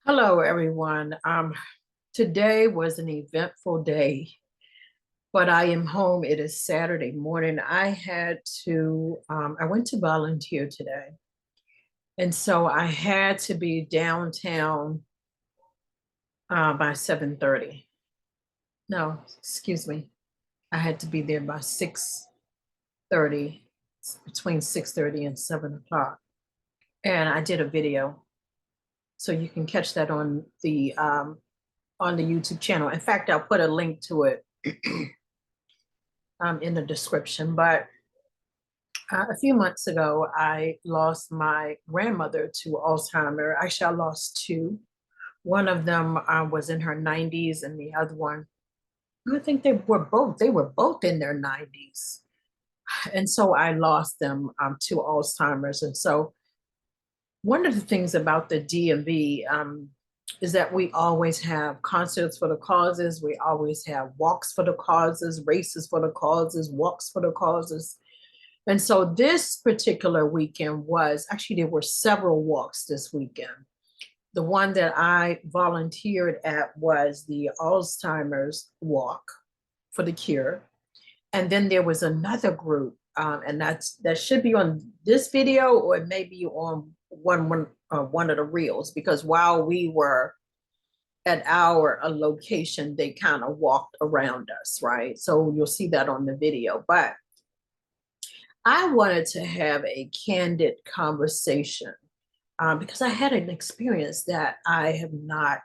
Hello, everyone. Today was an eventful day, but I am home. It is Saturday morning. I went to volunteer today. And so I had to be downtown by 7:30. No, excuse me. I had to be there by 6:30, between 6:30 and 7 o'clock. And I did a video. So you can catch that on the YouTube channel. In fact, I'll put a link to it in the description. But a few months ago, I lost my grandmother to Alzheimer. Actually, I lost two. One of them was in her 90s, and the other one, I think they were both in their 90s. And so I lost them to Alzheimer's. And so one of the things about the DMV is that we always have concerts for the causes. We always have walks for the causes, races for the causes, walks for the causes. And so this particular weekend was actually, there were several walks this weekend. The one that I volunteered at was the Alzheimer's Walk for the Cure. And then there was another group, and that should be on this video, or it may be on one of the reels, because while we were at our location, they kind of walked around us, right? So you'll see that on the video. But I wanted to have a candid conversation because I had an experience that I have not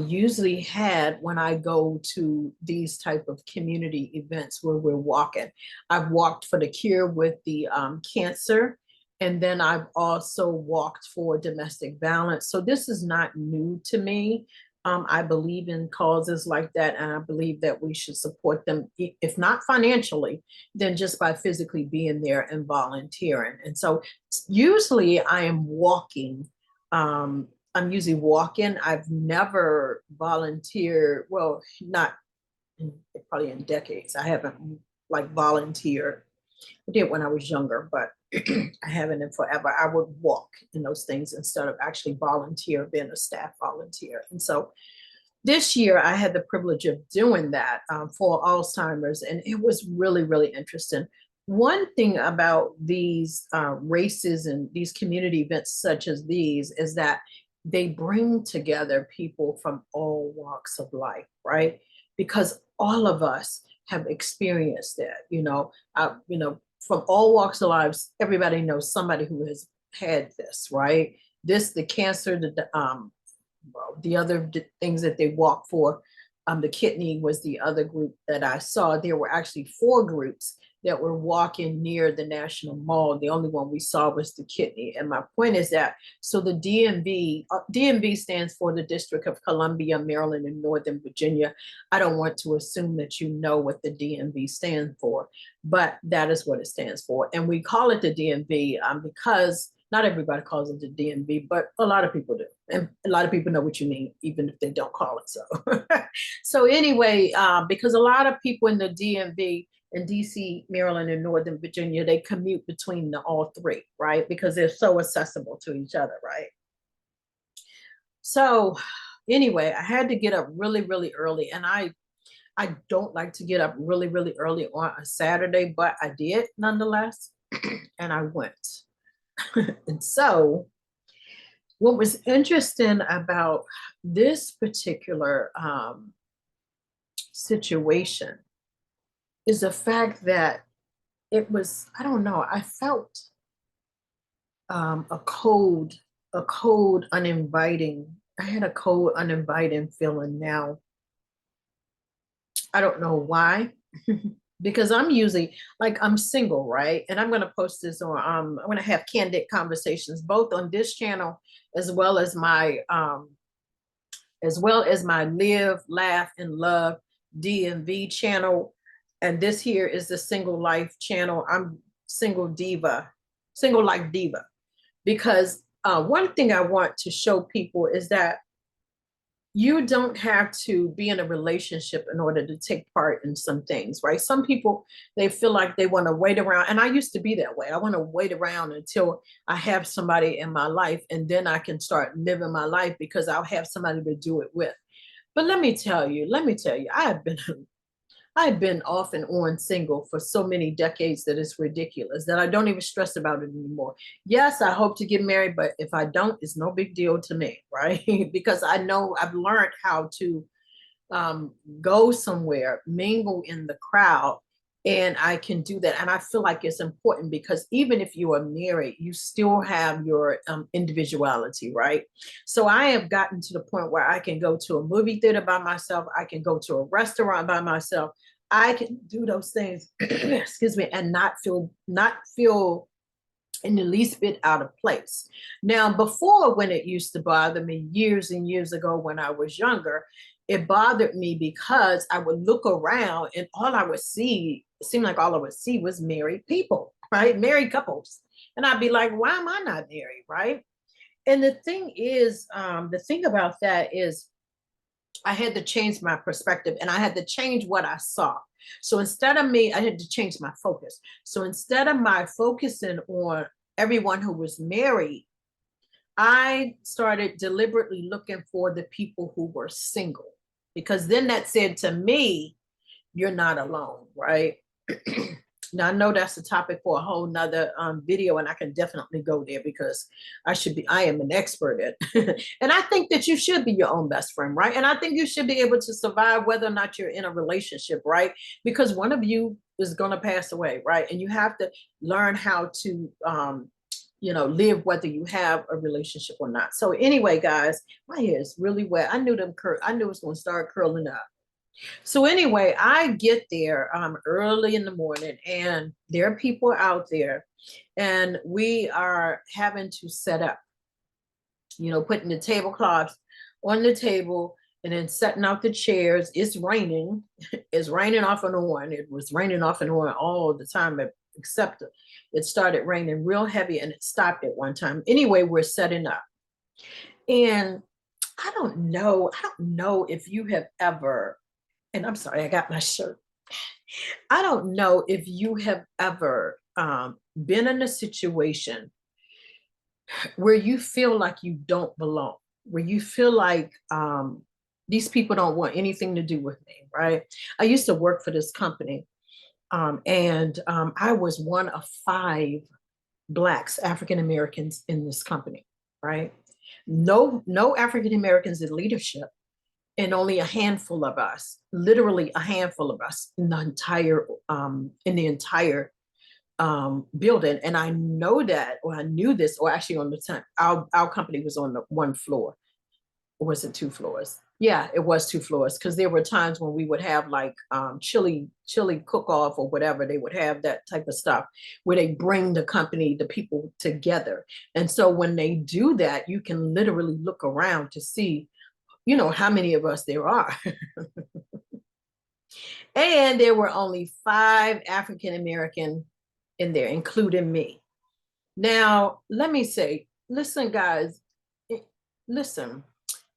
usually had when I go to these type of community events where we're walking. I've walked for the cure with the cancer, and then I've also walked for domestic violence. So this is not new to me. I believe in causes like that, and I believe that we should support them, if not financially, then just by physically being there and volunteering. And so usually I am walking. I'm usually walking. I've never volunteered, well, not probably in decades. I haven't like volunteered. I did when I was younger, but I haven't in forever. I would walk in those things instead of actually volunteer, being a staff volunteer. And so this year I had the privilege of doing that for Alzheimer's, and it was really, really interesting. One thing about these races and these community events such as these is that they bring together people from all walks of life, right? Because all of us have experienced that, from all walks of lives. Everybody knows somebody who has had this, right? This, the cancer, the other things that they walk for. The kidney was the other group that I saw. There were actually four groups that were walking near the National Mall. The only one we saw was the kidney. And my point is that, so the DMV stands for the District of Columbia, Maryland, and Northern Virginia. I don't want to assume that you know what the DMV stands for, but that is what it stands for. And we call it the DMV because not everybody calls it the DMV, but a lot of people do. And a lot of people know what you mean, even if they don't call it so. So anyway, because a lot of people in the DMV, in DC, Maryland, and Northern Virginia, they commute between all three, right? Because they're so accessible to each other, right? So anyway, I had to get up really, really early. And I don't like to get up really, really early on a Saturday, but I did nonetheless. And I went. And so what was interesting about this particular situation is the fact that it was, I don't know, I felt a cold, uninviting. I had a cold, uninviting feeling now. I don't know why. Because I'm usually like, I'm single, right? And I'm going to post this on, I'm going to have candid conversations both on this channel as well as my Live, Laugh, and Love DMV channel. And this here is the Single Life channel. I'm Single Life Diva. Because one thing I want to show people is that you don't have to be in a relationship in order to take part in some things, right? Some people, they feel like they want to wait around. And I used to be that way. I want to wait around until I have somebody in my life and then I can start living my life because I'll have somebody to do it with. But let me tell you, I've been off and on single for so many decades that it's ridiculous that I don't even stress about it anymore. Yes, I hope to get married, but if I don't, it's no big deal to me, right? Because I know I've learned how to go somewhere, mingle in the crowd, and I can do that. And I feel like it's important because even if you are married, you still have your individuality, right? So I have gotten to the point where I can go to a movie theater by myself, I can go to a restaurant by myself, I can do those things, excuse me, and not feel in the least bit out of place. Now, before, when it used to bother me years and years ago when I was younger, it bothered me because I would look around and all I would see, it seemed like all I would see was married people, right? Married couples. And I'd be like, why am I not married, right? And the thing about that is I had to change my perspective and I had to change what I saw. So instead of me, I had to change my focus. So instead of my focusing on everyone who was married, I started deliberately looking for the people who were single because then that said to me, you're not alone, right? Now I know that's a topic for a whole nother video, and I can definitely go there because I am an expert at, and I think that you should be your own best friend, right? And I think you should be able to survive whether or not you're in a relationship, right? Because one of you is going to pass away, right? And you have to learn how to, live whether you have a relationship or not. So anyway, guys, my hair is really wet. I knew it was going to start curling up. So anyway, I get there early in the morning, and there are people out there, and we are having to set up, putting the tablecloths on the table and then setting out the chairs. It's raining. It's raining off and on. It was raining off and on all the time, except it started raining real heavy and it stopped at one time. Anyway, we're setting up. And I don't know if you have ever, and I'm sorry, I got my shirt. I don't know if you have ever been in a situation where you feel like you don't belong, where you feel like these people don't want anything to do with me, right? I used to work for this company, and I was one of five Blacks, African Americans in this company, right? No African Americans in leadership, and only a handful of us, literally a handful of us in the entire building. And I know that, or I knew this, or actually on the time, our company was on the one floor, or was it two floors? Yeah, it was two floors because there were times when we would have like chili cook off or whatever. They would have that type of stuff where they bring the people together. And so when they do that, you can literally look around to see, how many of us there are. And there were only five African American in there, including me. Now, let me say, listen, guys, listen,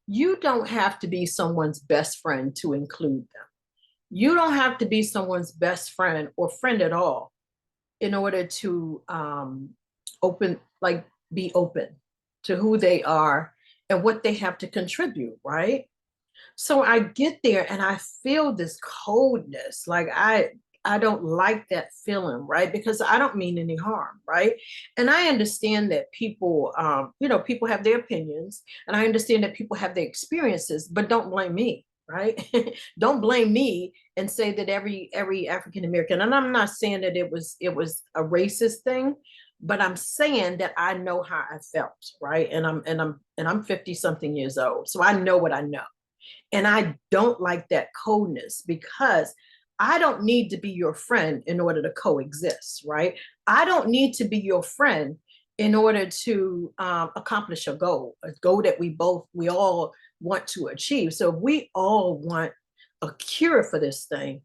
you don't have to be someone's best friend to include them. You don't have to be someone's best friend or friend at all in order to be open to who they are and what they have to contribute, right? So I get there and I feel this coldness. Like I don't like that feeling, right? Because I don't mean any harm, right? And I understand that people, people have their opinions, and I understand that people have their experiences, but don't blame me, right? Don't blame me and say that every African American. And I'm not saying that it was a racist thing, but I'm saying that I know how I felt, right? And I'm 50 something years old, so I know what I know. And I don't like that coldness because I don't need to be your friend in order to coexist, right? I don't need to be your friend in order to accomplish a goal that we all want to achieve. So if we all want a cure for this thing,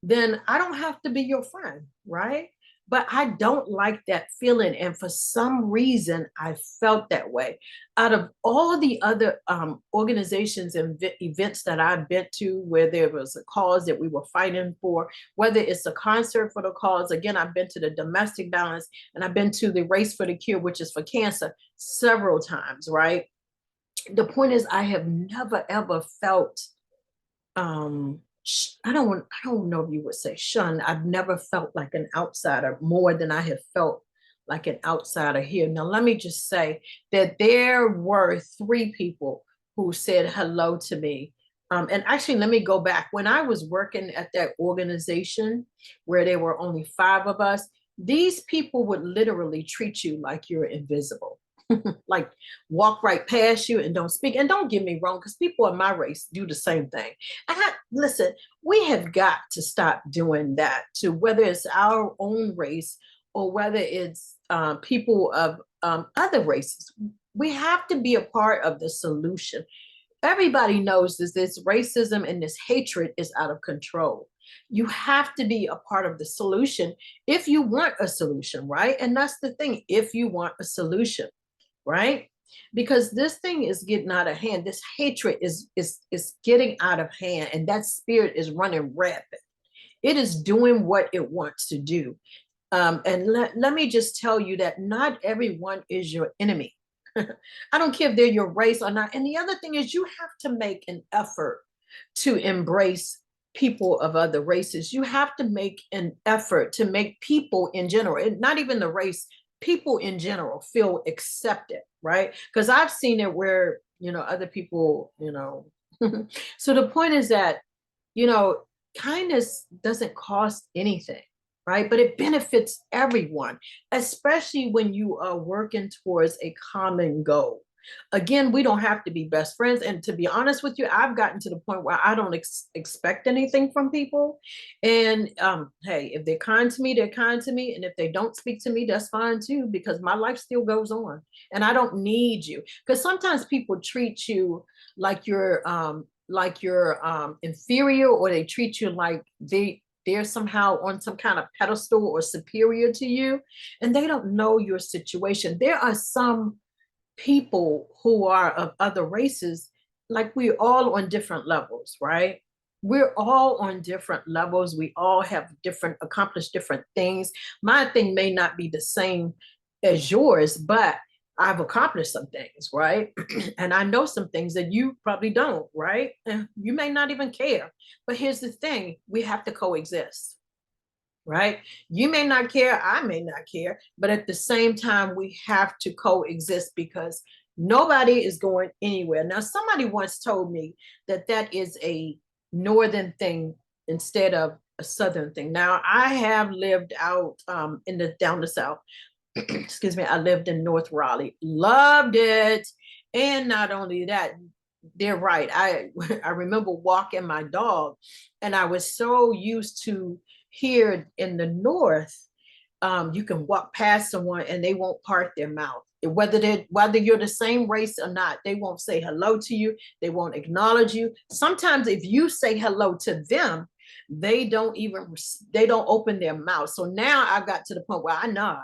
then I don't have to be your friend, right? but I don't like that feeling. And for some reason, I felt that way. Out of all the other organizations and events that I've been to where there was a cause that we were fighting for, whether it's a concert for the cause, again, I've been to the domestic violence and I've been to the Race for the Cure, which is for cancer, several times, right? The point is, I have never ever felt I don't know if you would say shun. I've never felt like an outsider more than I have felt like an outsider here. Now, let me just say that there were three people who said hello to me. And actually, let me go back. When I was working at that organization where there were only five of us, these people would literally treat you like you're invisible. Like walk right past you and don't speak. And don't get me wrong, because people in my race do the same thing. Listen, we have got to stop doing that to whether it's our own race or whether it's people of other races. We have to be a part of the solution. Everybody knows this racism and this hatred is out of control. You have to be a part of the solution if you want a solution, right? And that's the thing, if you want a solution, right? Because this thing is getting out of hand. This hatred is getting out of hand, and that spirit is running rapid. It is doing what it wants to do. And let me just tell you that not everyone is your enemy. I don't care if they're your race or not. And the other thing is, you have to make an effort to embrace people of other races. You have to make an effort to make people in general, not even the race, people in general feel accepted, right? Because I've seen it where, other people, so the point is that, kindness doesn't cost anything, right? But it benefits everyone, especially when you are working towards a common goal. Again, we don't have to be best friends. And to be honest with you, I've gotten to the point where I don't expect anything from people. And hey, if they're kind to me, they're kind to me. And if they don't speak to me, that's fine too, because my life still goes on. And I don't need you. Because sometimes people treat you like you're inferior, or they treat you like they're somehow on some kind of pedestal or superior to you, and they don't know your situation. There are some people who are of other races, like we're all on different levels, right? We're all on different levels. We all have accomplished different things. My thing may not be the same as yours, but I've accomplished some things, right? And I know some things that you probably don't, right? And you may not even care. But here's the thing, we have to coexist, right? You may not care, I may not care, but at the same time, we have to coexist because nobody is going anywhere. Now, somebody once told me that that is a northern thing instead of a southern thing. Now, I have lived out down the south. Excuse me, I lived in North Raleigh, loved it. And not only that, they're right. I remember walking my dog, and I was so used to here in the north, you can walk past someone and they won't part their mouth. Whether you're the same race or not, they won't say hello to you. They won't acknowledge you. Sometimes if you say hello to them, they don't open their mouth. So now I've got to the point where I nod.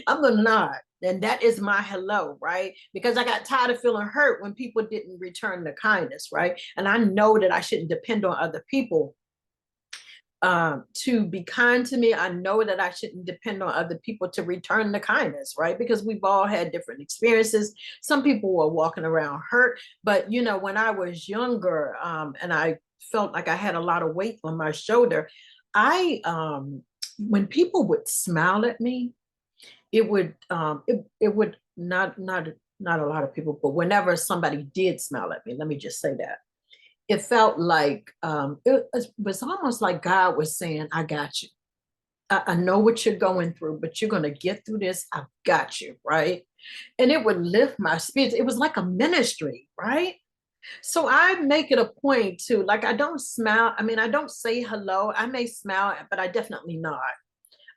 I'm gonna nod. And that is my hello, right? Because I got tired of feeling hurt when people didn't return the kindness, right? And I know that I shouldn't depend on other people to be kind to me. I know that I shouldn't depend on other people to return the kindness, right? Because we've all had different experiences. Some people were walking around hurt, but when I was younger, and I felt like I had a lot of weight on my shoulder, when people would smile at me, it would not a lot of people, but whenever somebody did smile at me, let me just say that it felt like it was almost like God was saying, I got you. I know what you're going through, but you're going to get through this. I've got you, right? And it would lift my spirits. It was like a ministry, right? So I make it a point to, like, I don't smile. I mean, I don't say hello. I may smile, but I definitely nod.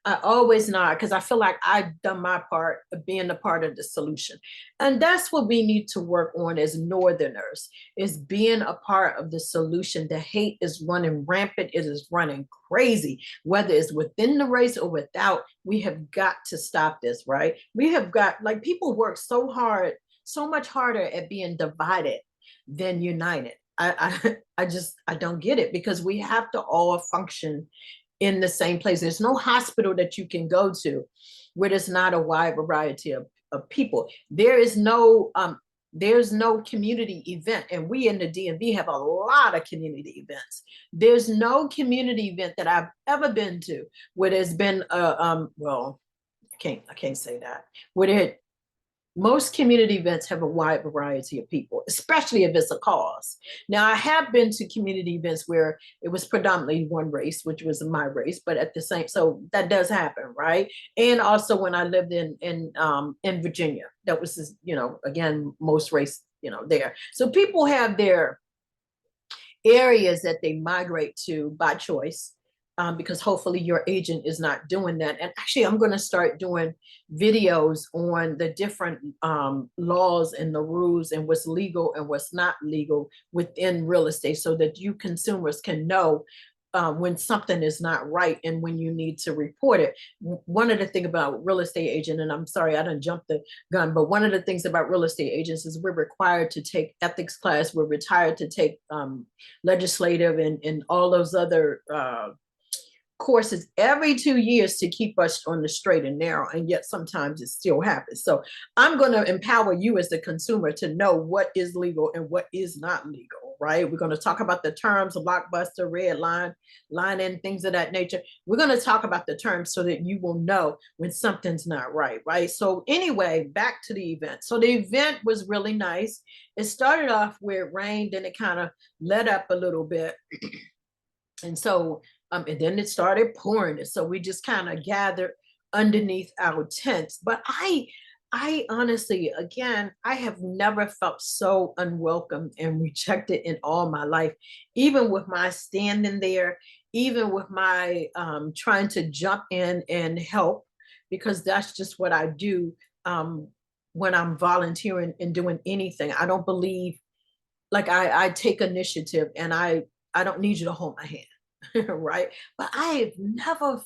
I always nod because I feel like I've done my part of being a part of the solution. And that's what we need to work on as Northerners, is being a part of the solution. The hate is running rampant. It is running crazy, whether it's within the race or without. We have got to stop this, right? We have got, like, people work so hard, so much harder at being divided than united. I don't get it, because we have to all function in the same place. There's no hospital that you can go to where there's not a wide variety of people. There's no community event, and we in the DMV have a lot of community events. There's no community event that I've ever been to where there's been well, I can't say that, where there most community events have a wide variety of people, especially if it's a cause. Now, I have been to community events where it was predominantly one race, which was my race, but at the same, so that does happen, right? And also when I lived in Virginia, that was, again, most race, there. So people have their areas that they migrate to by choice, because hopefully your agent is not doing that. And actually, I'm going to start doing videos on the different laws and the rules and what's legal and what's not legal within real estate, so that you consumers can know when something is not right and when you need to report it. One of the things about real estate agent, and I'm sorry, I didn't jump the gun, but one of the things about real estate agents is we're required to take ethics class. We're required to take legislative and all those other courses every 2 years to keep us on the straight and narrow, and yet sometimes it still happens. So I'm going to empower you as the consumer to know what is legal and what is not legal, right? We're going to talk about the terms of blockbuster, red line, line in, things of that nature. We're going to talk about the terms so that you will know when something's not right, right? So anyway, back to the event. So the event was really nice. It started off where it rained and it kind of let up a little bit. And so and then it started pouring. So we just kind of gathered underneath our tents. But I honestly, again, I have never felt so unwelcome and rejected in all my life, even with my standing there, even with my trying to jump in and help, because that's just what I do when I'm volunteering and doing anything. I don't believe, like, I take initiative, and I don't need you to hold my hand. Right? But I've never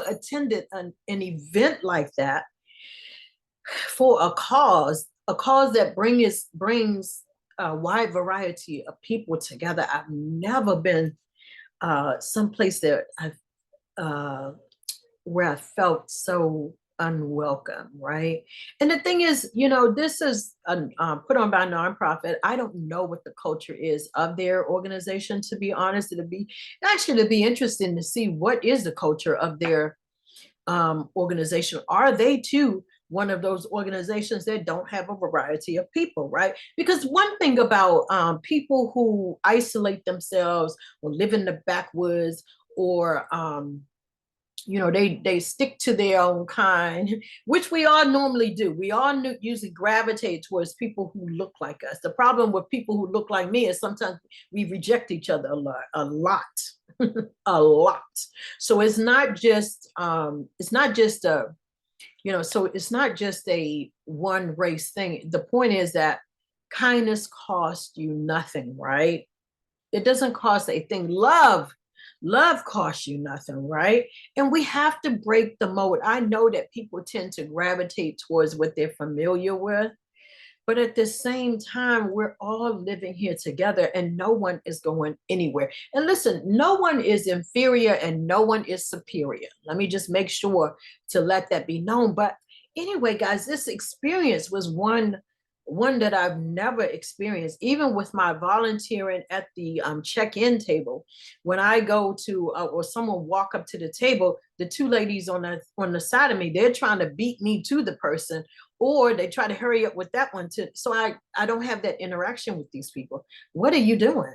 attended an event like that for a cause that brings a wide variety of people together. I've never been someplace that where I felt so unwelcome, right? And the thing is, this is put on by a nonprofit. I don't know what the culture is of their organization, to be honest. It'd be interesting to see what is the culture of their organization. Are they too one of those organizations that don't have a variety of people, right? Because one thing about people who isolate themselves or live in the backwoods, or they stick to their own kind, which we all normally do. We all usually gravitate towards people who look like us. The problem with people who look like me is sometimes we reject each other a lot, a lot. So it's not just a so it's not just a one race thing. The point is that kindness costs you nothing, right? It doesn't cost a thing. Love costs you nothing, right? And we have to break the mold. I know that people tend to gravitate towards what they're familiar with, but at the same time, we're all living here together and no one is going anywhere. And listen, no one is inferior and no one is superior. Let me just make sure to let that be known. But anyway, guys, this experience was one that I've never experienced, even with my volunteering at the check-in table. When I go to, or someone walk up to the table, the two ladies on the side of me, they're trying to beat me to the person, or they try to hurry up with that one too. So I don't have that interaction with these people. What are you doing?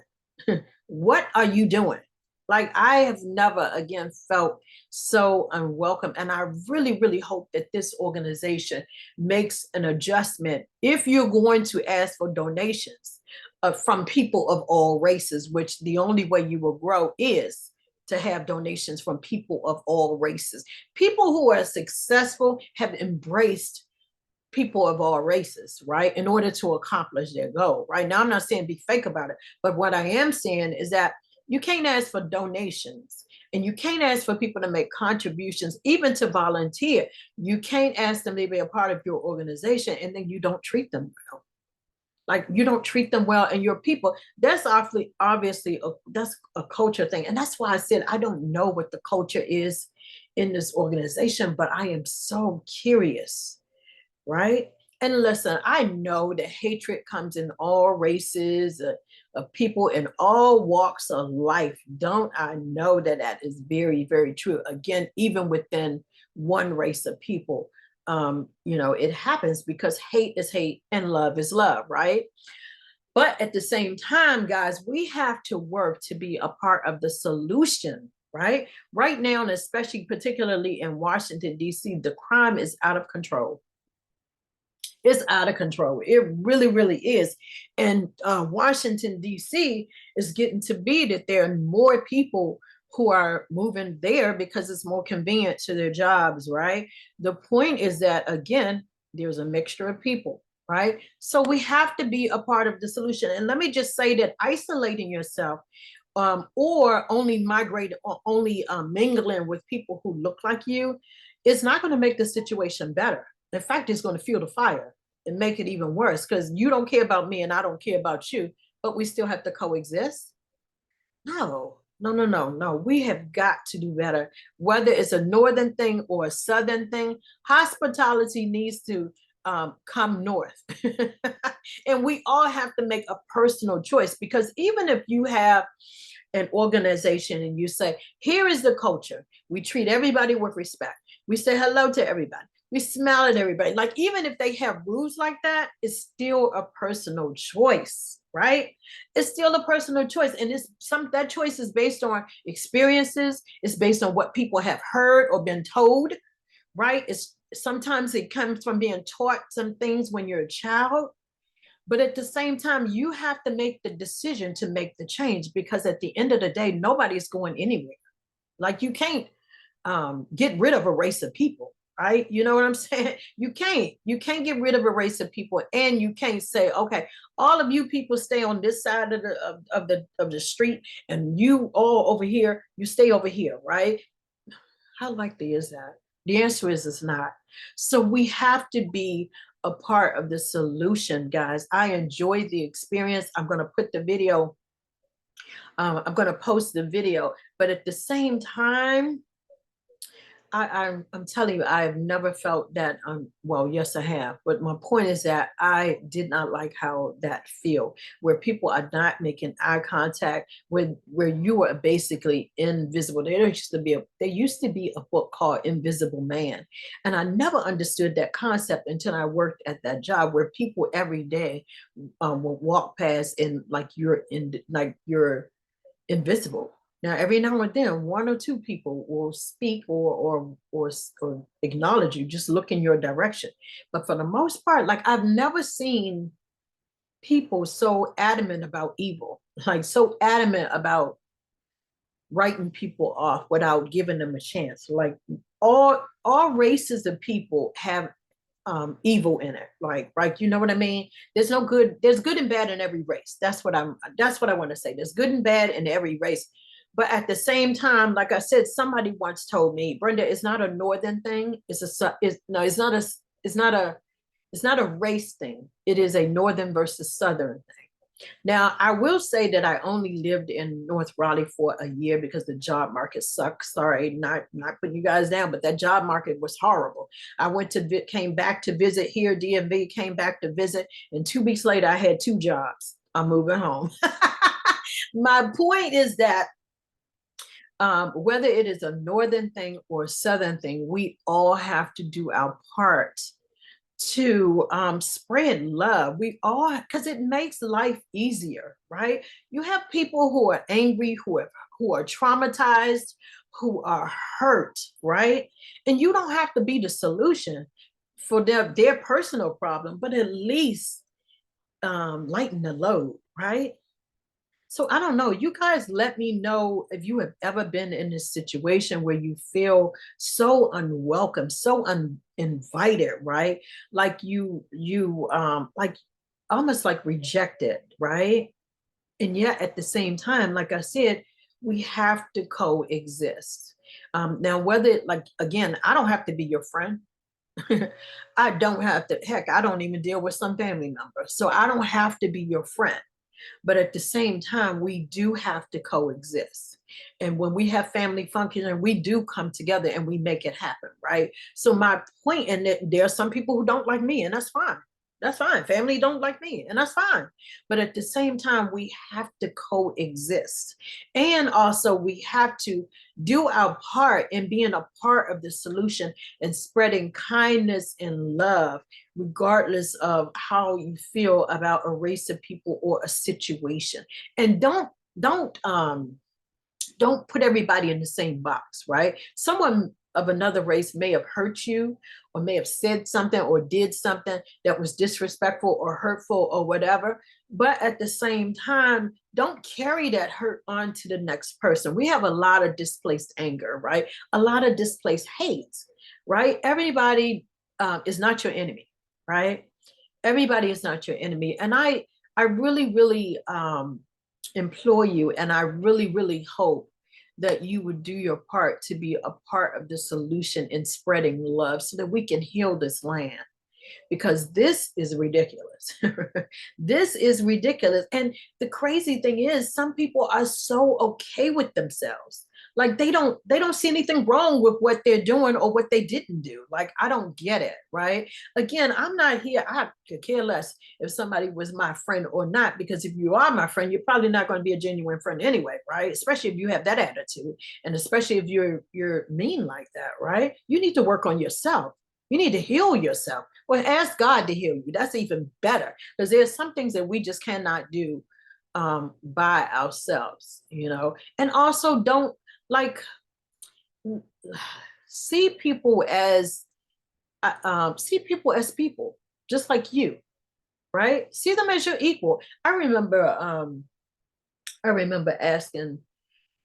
What are you doing? Like, I have never again felt so unwelcome. And I really, really hope that this organization makes an adjustment. If you're going to ask for donations from people of all races, which the only way you will grow is to have donations from people of all races. People who are successful have embraced people of all races, right? In order to accomplish their goal, right? Now, I'm not saying be fake about it, but what I am saying is that you can't ask for donations and you can't ask for people to make contributions, even to volunteer. You can't ask them to be a part of your organization and then you don't treat them well. Like you don't treat them well and your people. That's obviously that's a culture thing. And that's why I said I don't know what the culture is in this organization, but I am so curious, right? And listen, I know that hatred comes in all races, of people in all walks of life. Don't I know that that is very, very true? Again, even within one race of people, it happens because hate is hate and love is love, right? But at the same time, guys, we have to work to be a part of the solution, right? Right now, and especially particularly in Washington, D.C., the crime is out of control. It's out of control. It really, really is. And Washington, D.C. is getting to be that there are more people who are moving there because it's more convenient to their jobs, right? The point is that, again, there's a mixture of people, right? So we have to be a part of the solution. And let me just say that isolating yourself or only migrating or only mingling with people who look like you is not going to make the situation better. In fact, it's going to fuel the fire and make it even worse because you don't care about me and I don't care about you, but we still have to coexist. No, no, no, no, no. We have got to do better. Whether it's a northern thing or a southern thing, hospitality needs to come north. And we all have to make a personal choice because even if you have an organization and you say, here is the culture, we treat everybody with respect, we say hello to everybody, we smile at everybody. Like, even if they have rules like that, it's still a personal choice, right? It's still a personal choice. And that choice is based on experiences, it's based on what people have heard or been told, right? It's sometimes it comes from being taught some things when you're a child. But at the same time, you have to make the decision to make the change because at the end of the day, nobody's going anywhere. Like, you can't get rid of a race of people, right? You know what I'm saying? You can't get rid of a race of people, and you can't say, okay, all of you people stay on this side of the street, and you all over here, you stay over here, right? How likely is that? The answer is it's not. So we have to be a part of the solution, guys. I enjoyed the experience. I'm going to put the video, I'm going to post the video, but at the same time, I'm telling you, I have never felt that. Well, yes, I have. But my point is that I did not like how that feel, where people are not making eye contact, where you are basically invisible. There used to be a book called Invisible Man, and I never understood that concept until I worked at that job, where people every day will walk past and like you're invisible. Now, every now and then, one or two people will speak or acknowledge you, just look in your direction. But for the most part, like, I've never seen people so adamant about evil, like so adamant about writing people off without giving them a chance. Like, all races of people have evil in it, like, right, you know what I mean? There's good and bad in every race. That's what I want to say. There's good and bad in every race. But at the same time, like I said, somebody once told me, Brenda, it's not a northern thing, it's not a race thing. It is a northern versus southern thing. Now, I will say that I only lived in North Raleigh for a year because the job market sucks. Sorry, not putting you guys down, but that job market was horrible. Came back to visit here, DMV, came back to visit, and 2 weeks later, I had two jobs. I'm moving home. My point is that whether it is a northern thing or a southern thing, we all have to do our part to spread love. We all, because it makes life easier, right? You have people who are angry, who are traumatized, who are hurt, right? And you don't have to be the solution for their personal problem, but at least lighten the load, right? So I don't know. You guys let me know if you have ever been in this situation where you feel so unwelcome, so uninvited, right? Like you like almost like rejected, right? And yet at the same time, like I said, we have to coexist. Now, whether like again, I don't have to be your friend. I don't have to, heck, I don't even deal with some family members. So I don't have to be your friend. But at the same time, we do have to coexist. And when we have family functions, and we do come together and we make it happen, right? So my point in it, there are some people who don't like me, and that's fine. That's fine. Family don't like me, and that's fine. But at the same time, we have to coexist. And also we have to do our part in being a part of the solution and spreading kindness and love regardless of how you feel about a race of people or a situation. And don't put everybody in the same box, right? Someone of another race may have hurt you or may have said something or did something that was disrespectful or hurtful or whatever. But at the same time, don't carry that hurt on to the next person. We have a lot of displaced anger, right? A lot of displaced hate, right? Everybody is not your enemy, right? Everybody is not your enemy. And I really, really implore you, and I really, really hope that you would do your part to be a part of the solution in spreading love so that we can heal this land, because this is ridiculous. This is ridiculous. And the crazy thing is some people are so okay with themselves. Like they don't see anything wrong with what they're doing or what they didn't do. Like I don't get it, right? Again, I'm not here. I could care less if somebody was my friend or not, because if you are my friend, you're probably not going to be a genuine friend anyway, right? Especially if you have that attitude, and especially if you're mean like that, right? You need to work on yourself. You need to heal yourself. Well, ask God to heal you. That's even better, because there's some things that we just cannot do by ourselves, you know. And also, don't like see people as see people as people, just like you, right? See them as your equal. I remember asking,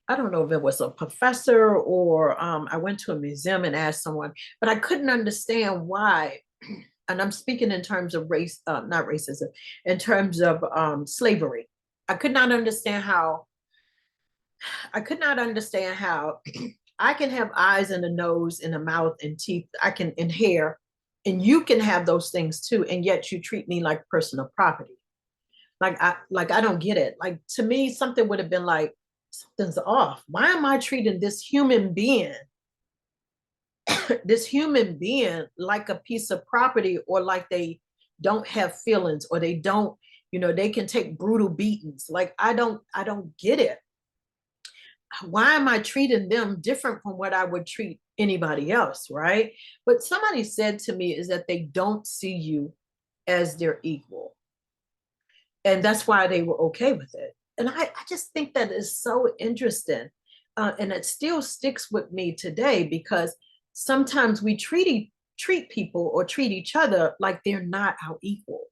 I don't know if it was a professor or I went to a museum and asked someone, but I couldn't understand why. And I'm speaking in terms of race, not racism, in terms of slavery. I could not understand how, I could not understand how I can have eyes and a nose and a mouth and teeth, I can, and hair, and you can have those things too, and yet you treat me like personal property. Like I don't get it. Like to me, something would have been like, something's off. Why am I treating this human being, this human being like a piece of property, or like they don't have feelings, or they don't, you know, they can take brutal beatings. Like I don't get it. Why am I treating them different from what I would treat anybody else, right? But somebody said to me is that they don't see you as their equal. And that's why they were okay with it. And I just think that is so interesting. And it still sticks with me today, because sometimes we treat people or treat each other like they're not our equal.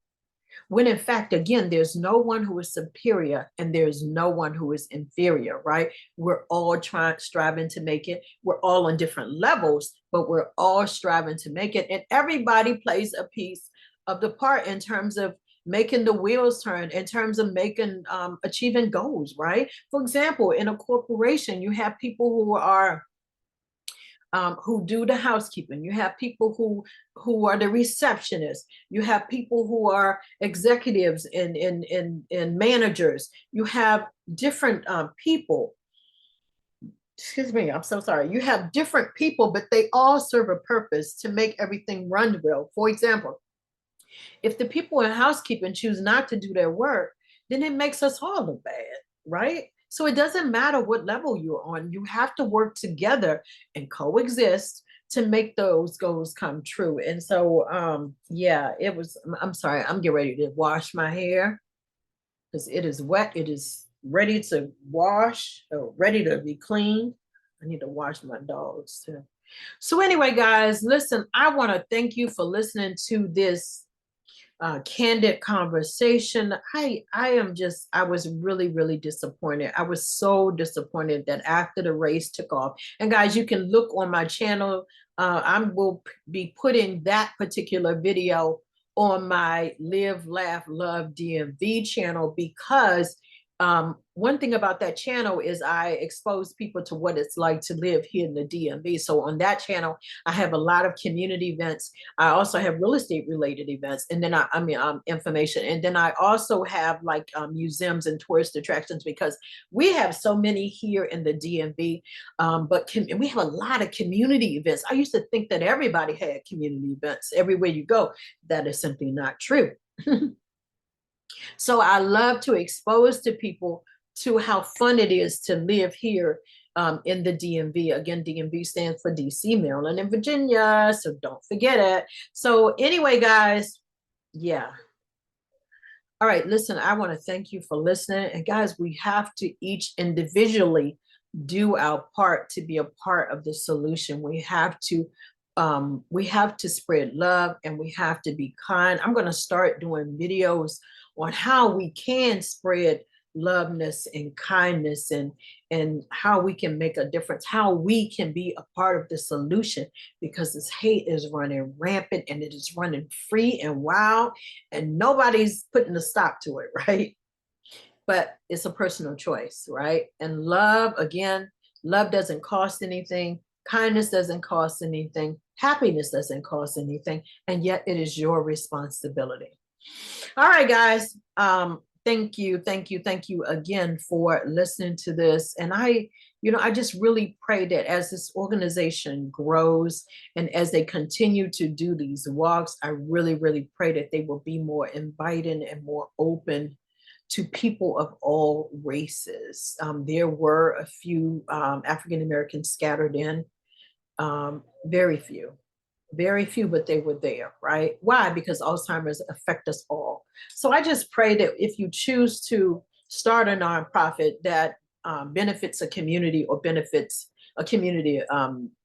When in fact, again, there's no one who is superior and there's no one who is inferior, right? We're all striving to make it. We're all on different levels, but we're all striving to make it. And everybody plays a piece of the part in terms of making the wheels turn, in terms of making achieving goals, right? For example, in a corporation, you have people who do the housekeeping. You have people who are the receptionists. You have people who are executives and managers. You have different people. Excuse me, I'm so sorry. You have different people, but they all serve a purpose to make everything run well. For example, if the people in housekeeping choose not to do their work, then it makes us all look bad, right? So it doesn't matter what level you're on. You have to work together and coexist to make those goals come true. And so, yeah, it was, I'm sorry, I'm getting ready to wash my hair because it is wet. It is ready to wash, or ready to be cleaned. I need to wash my dogs too. So anyway, guys, listen, I want to thank you for listening to this candid conversation. I was really, really disappointed. I was so disappointed that after the race took off, and guys, you can look on my channel. I will be putting that particular video on my Live, Laugh, Love DMV channel, because one thing about that channel is I expose people to what it's like to live here in the DMV. So on that channel, I have a lot of community events. I also have real estate related events, and then information. And then I also have like museums and tourist attractions, because we have so many here in the DMV. But we have a lot of community events. I used to think that everybody had community events everywhere you go. That is simply not true. So I love to expose to people to how fun it is to live here in the DMV. Again, DMV stands for DC, Maryland, and Virginia. So don't forget it. So anyway, guys, yeah. All right, listen, I want to thank you for listening. And guys, we have to each individually do our part to be a part of the solution. We have to spread love, and we have to be kind. I'm going to start doing videos on how we can spread loveness and kindness, and how we can make a difference, how we can be a part of the solution, because this hate is running rampant, and it is running free and wild, and nobody's putting a stop to it, right? But it's a personal choice, right? And love, again, love doesn't cost anything. Kindness doesn't cost anything. Happiness doesn't cost anything. And yet it is your responsibility. All right, guys. Thank you again for listening to this. And I just really pray that as this organization grows and as they continue to do these walks, I really, really pray that they will be more inviting and more open to people of all races. There were a few African Americans scattered in, very few, but they were there, right? Why? Because Alzheimer's affect us all. So I just pray that if you choose to start a nonprofit that benefits a community, or benefits a community,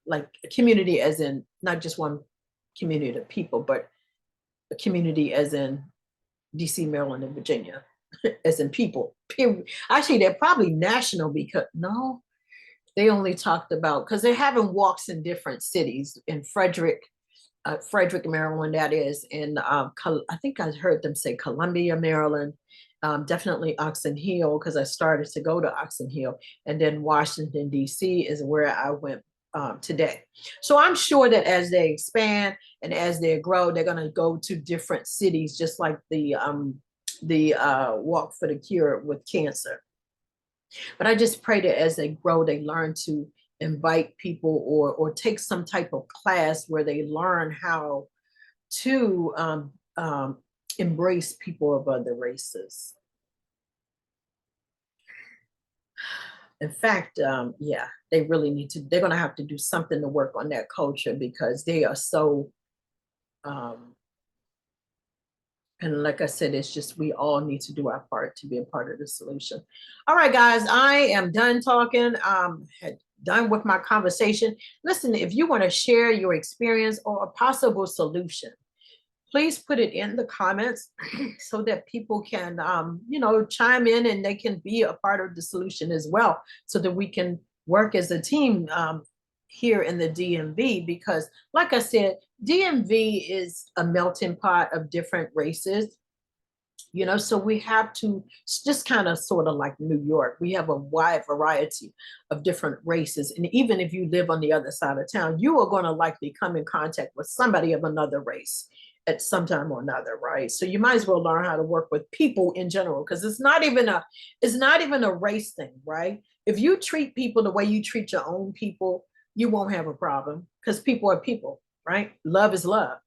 like a community as in not just one community of people, but a community as in DC, Maryland, and Virginia, as in people. Actually, they're probably national, because no, they only talked about, because they're having walks in different cities, in Frederick, Maryland, that is, in I think I heard them say Columbia, Maryland, definitely Oxon Hill, because I started to go to Oxon Hill, and then Washington, D.C. is where I went today. So I'm sure that as they expand and as they grow, they're going to go to different cities, just like the Walk for the Cure with cancer. But I just pray that as they grow, they learn to invite people, or take some type of class where they learn how to embrace people of other races. In fact, yeah, they really need to, they're going to have to do something to work on that culture, because they are so, and like I said, it's just, we all need to do our part to be a part of the solution. All right, guys, I am done talking. Done with my conversation. Listen, if you want to share your experience or a possible solution, please put it in the comments so that people can, chime in, and they can be a part of the solution as well, so that we can work as a team here in the DMV. Because like I said, DMV is a melting pot of different races. So we have to just kind of sort of like New York. We have a wide variety of different races. And even if you live on the other side of town, you are going to likely come in contact with somebody of another race at some time or another, right? So you might as well learn how to work with people in general, because it's not even a race thing, right? If you treat people the way you treat your own people, you won't have a problem, because people are people, right? Love is love.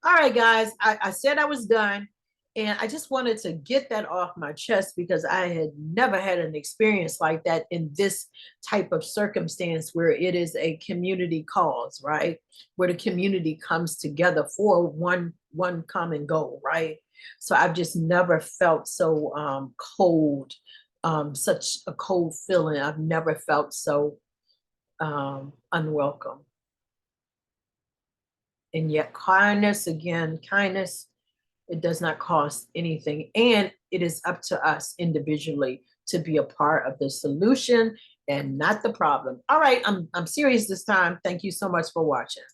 All right, guys, I said I was done. And I just wanted to get that off my chest, because I had never had an experience like that in this type of circumstance, where it is a community cause, right? Where the community comes together for one common goal, right? So I've just never felt so cold, such a cold feeling. I've never felt so unwelcome. And yet kindness, It does not cost anything. And it is up to us individually to be a part of the solution and not the problem. All right, I'm serious this time. Thank you so much for watching.